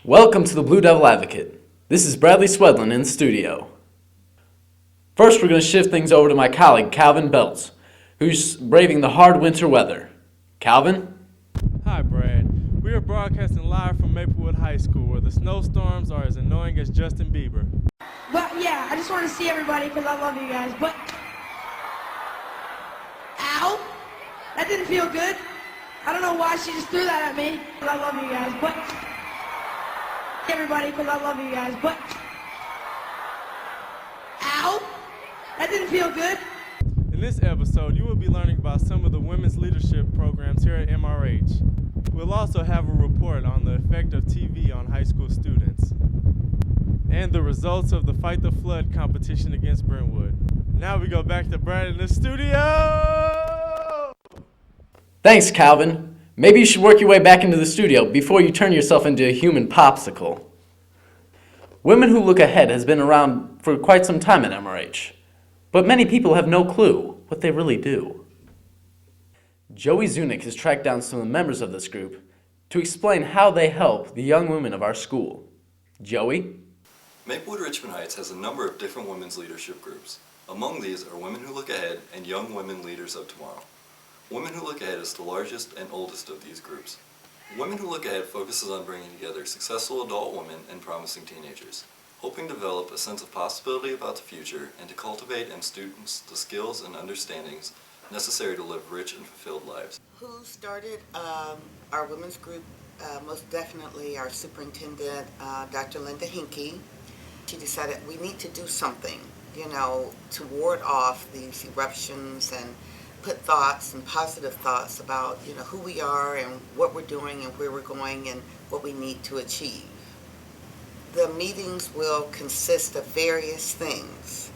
Welcome to the Blue Devil Advocate. This is Bradley Swedlin in the studio. First, we're going to shift things over to my colleague, Calvin Belts, who's braving the hard winter weather. Calvin? Hi, Brad. We are broadcasting live from Maplewood High School, where the snowstorms are as annoying as Justin Bieber. But yeah, I just want to see everybody because I love you guys. But, ow, that didn't feel good. I don't know why she just threw that at me. But I love you guys. But everybody because I love you guys. But, ow, that didn't feel good. In this episode, you will be learning about some of the women's leadership programs here at MRH. We'll also have a report on the effect of TV on high school students and the results of the Fight the Flood competition against Brentwood. Now we go back to Brad in the studio! Thanks, Calvin. Maybe you should work your way back into the studio before you turn yourself into a human popsicle. Women Who Look Ahead has been around for quite some time at MRH, but many people have no clue what they really do. Joey Zunick has tracked down some of the members of this group to explain how they help the young women of our school. Joey? Maplewood Richmond Heights has a number of different women's leadership groups. Among these are Women Who Look Ahead and Young Women Leaders of Tomorrow. Women Who Look Ahead is the largest and oldest of these groups. Women Who Look Ahead focuses on bringing together successful adult women and promising teenagers, hoping to develop a sense of possibility about the future and to cultivate in students the skills and understandings necessary to live rich and fulfilled lives. Who started our women's group? Most definitely our superintendent, Dr. Linda Hinkey. She decided we need to do something, to ward off these eruptions and put thoughts and positive thoughts about, who we are and what we're doing and where we're going and what we need to achieve. The meetings will consist of various things.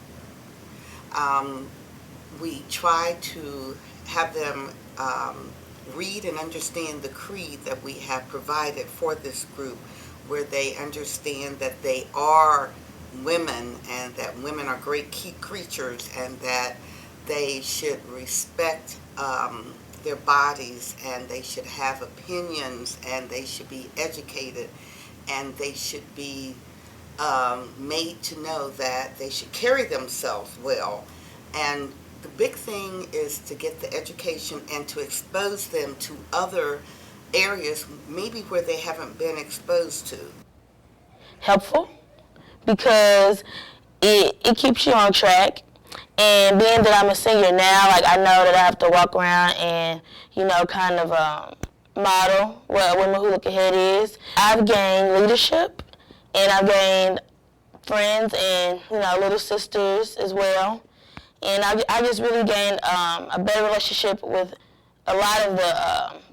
We try to have them read and understand the creed that we have provided for this group, where they understand that they are women and that women are great creatures and that they should respect their bodies and they should have opinions and they should be educated and they should be made to know that they should carry themselves well. And the big thing is to get the education and to expose them to other areas maybe where they haven't been exposed to. Helpful because it keeps you on track. And being that I'm a senior now, I know that I have to walk around and, kind of model what Women Who Look Ahead is. I've gained leadership and I've gained friends and, little sisters as well. And I just really gained a better relationship with a lot of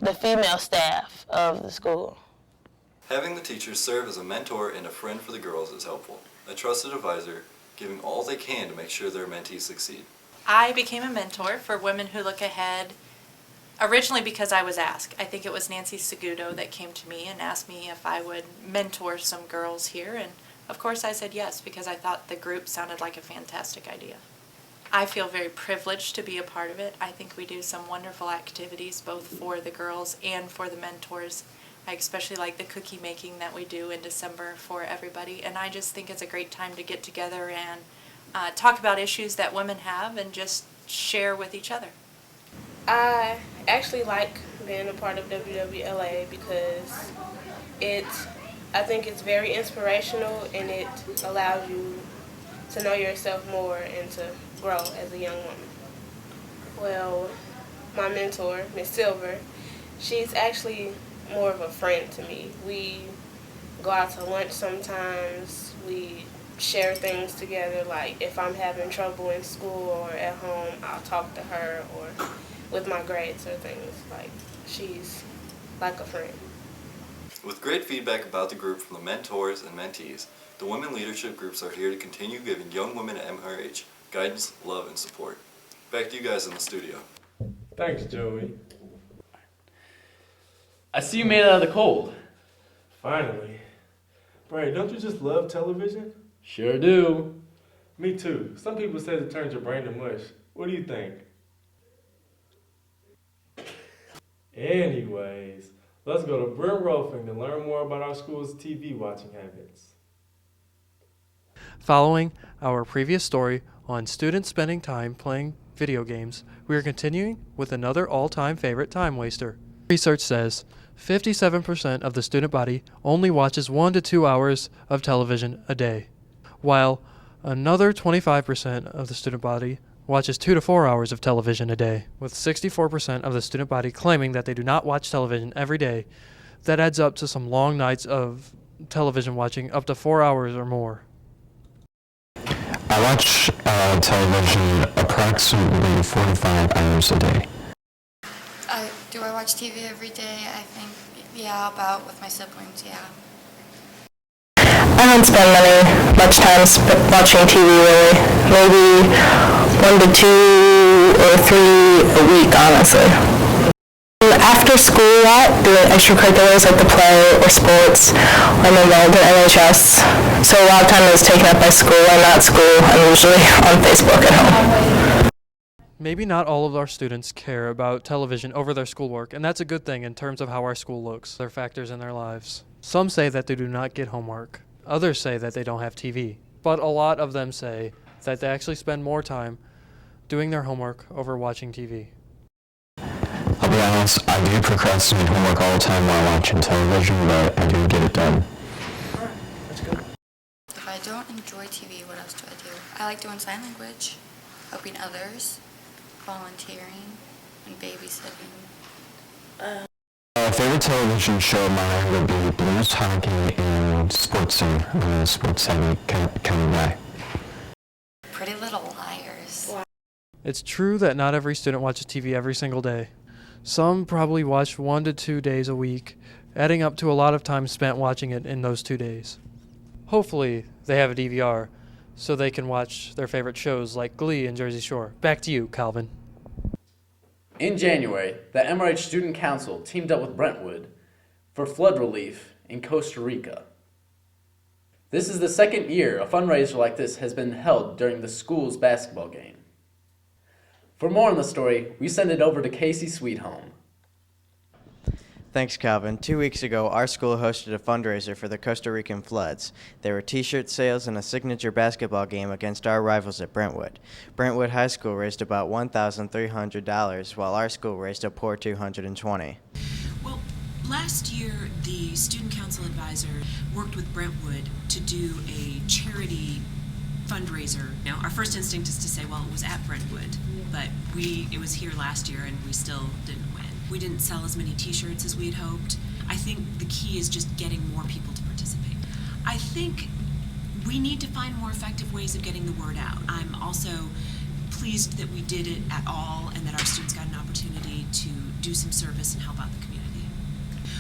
the female staff of the school. Having the teachers serve as a mentor and a friend for the girls is helpful. A trusted advisor, giving all they can to make sure their mentees succeed. I became a mentor for Women Who Look Ahead originally because I was asked. I think it was Nancy Segudo that came to me and asked me if I would mentor some girls here, and of course I said yes because I thought the group sounded like a fantastic idea. I feel very privileged to be a part of it. I think we do some wonderful activities both for the girls and for the mentors. I especially like the cookie making that we do in December for everybody, and I just think it's a great time to get together and talk about issues that women have and just share with each other. I actually like being a part of WWLA because I think it's very inspirational and it allows you to know yourself more and to grow as a young woman. Well, my mentor, Miss Silver, she's actually more of a friend to me. We go out to lunch sometimes, we share things together, like if I'm having trouble in school or at home, I'll talk to her, or with my grades or things. She's like a friend. With great feedback about the group from the mentors and mentees, the women leadership groups are here to continue giving young women at MRH guidance, love, and support. Back to you guys in the studio. Thanks, Joey. I see you made it out of the cold. Finally. Bray, don't you just love television? Sure do. Me too. Some people say it turns your brain to mush. What do you think? Anyways, let's go to Brentwood to learn more about our school's TV watching habits. Following our previous story on students spending time playing video games, we are continuing with another all-time favorite time waster. Research says 57% of the student body only watches 1 to 2 hours of television a day, while another 25% of the student body watches 2 to 4 hours of television a day, with 64% of the student body claiming that they do not watch television every day. That adds up to some long nights of television watching, up to 4 hours or more. I watch television approximately 45 hours a day. Do I watch TV every day? I think, yeah, about with my siblings, yeah. I don't spend much time watching TV really. Maybe 1 to 2 or 3 a week, honestly. After school a lot, doing extracurriculars like the play or sports. I'm involved in NHS. So a lot of time is taken up by school. I'm not at school. I'm usually on Facebook at home. Maybe not all of our students care about television over their schoolwork, and that's a good thing in terms of how our school looks. They're factors in their lives. Some say that they do not get homework. Others say that they don't have TV. But a lot of them say that they actually spend more time doing their homework over watching TV. I'll be honest, I do procrastinate homework all the time while watching television, but I do get it done. That's good. If I don't enjoy TV, what else do I do? I like doing sign language, helping others, volunteering, and babysitting. Favorite television show of mine would be blues, hockey, and sports scene. I'm a sports-heavy kind of guy. Pretty Little Liars. It's true that not every student watches TV every single day. Some probably watch 1 to 2 days a week, adding up to a lot of time spent watching it in those 2 days. Hopefully, they have a DVR, so they can watch their favorite shows like Glee and Jersey Shore. Back to you, Calvin. In January, the MRH Student Council teamed up with Brentwood for flood relief in Costa Rica. This is the second year a fundraiser like this has been held during the school's basketball game. For more on the story, we send it over to Casey Sweethome. Thanks, Calvin. 2 weeks ago, our school hosted a fundraiser for the Costa Rican floods. There were t-shirt sales and a signature basketball game against our rivals at Brentwood. Brentwood High School raised about $1,300, while our school raised a poor $220. Well, last year, the Student Council Advisor worked with Brentwood to do a charity fundraiser. Now, our first instinct is to say, well, it was at Brentwood, but it was here last year and we still didn't win. We didn't sell as many t-shirts as we had hoped. I think the key is just getting more people to participate. I think we need to find more effective ways of getting the word out. I'm also pleased that we did it at all and that our students got an opportunity to do some service and help out the community.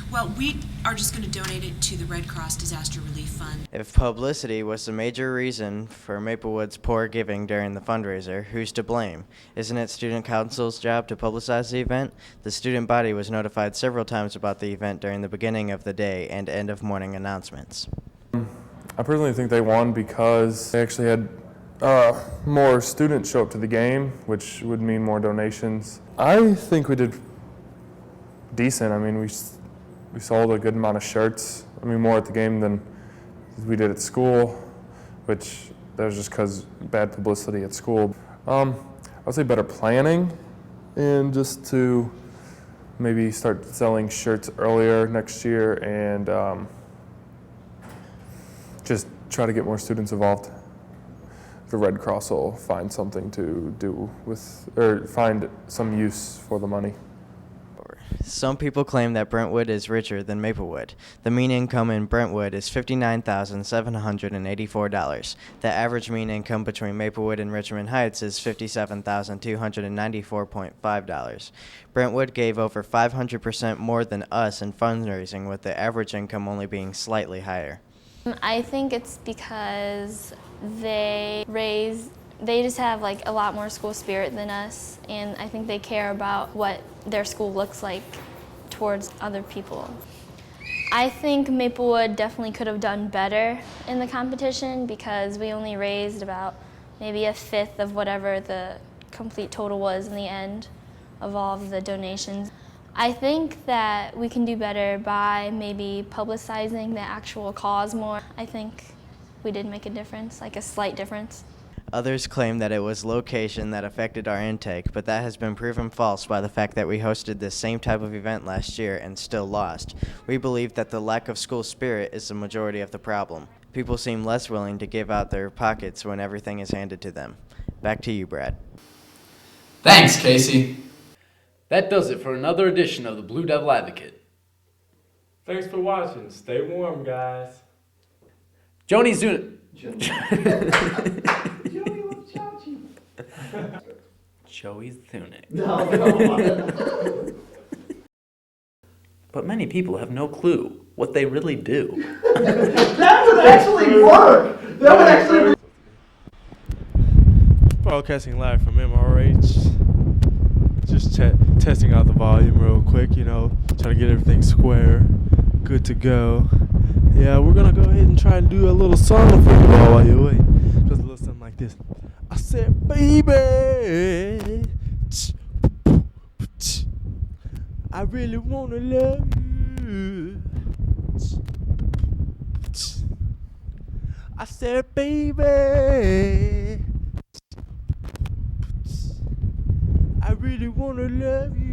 Well, we are just going to donate it to the Red Cross Disaster Relief Fund. If publicity was the major reason for Maplewood's poor giving during the fundraiser, who's to blame? Isn't it Student Council's job to publicize the event? The student body was notified several times about the event during the beginning of the day and end of morning announcements. I personally think they won because they actually had more students show up to the game, which would mean more donations. I think we did decent. I mean, we sold a good amount of shirts. I mean, more at the game than we did at school, which that was just because bad publicity at school. I would say better planning and just to maybe start selling shirts earlier next year and just try to get more students involved. The Red Cross will find something to do with, or find some use for the money. Some people claim that Brentwood is richer than Maplewood. The mean income in Brentwood is $59,784. The average mean income between Maplewood and Richmond Heights is $57,294.5. Brentwood gave over 500% more than us in fundraising, with the average income only being slightly higher. I think it's because they just have like a lot more school spirit than us, and I think they care about what their school looks like towards other people. I think Maplewood definitely could have done better in the competition because we only raised about maybe a fifth of whatever the complete total was in the end of all of the donations. I think that we can do better by maybe publicizing the actual cause more. I think we did make a difference, like a slight difference. Others claim that it was location that affected our intake, but that has been proven false by the fact that we hosted this same type of event last year and still lost. We believe that the lack of school spirit is the majority of the problem. People seem less willing to give out their pockets when everything is handed to them. Back to you, Brad. Thanks, Casey. That does it for another edition of the Blue Devil Advocate. Thanks for watching. Stay warm, guys. Joni's doing... Joey's Thunic. But many people have no clue what they really do. That would actually work! That would actually... Broadcasting live from MRH. Just testing out the volume real quick, trying to get everything square. Good to go. Yeah, we're gonna go ahead and try and do a little song for you all while you wait. Just a little something like this. I said, baby, I really wanna love you. I said, baby, I really wanna love you.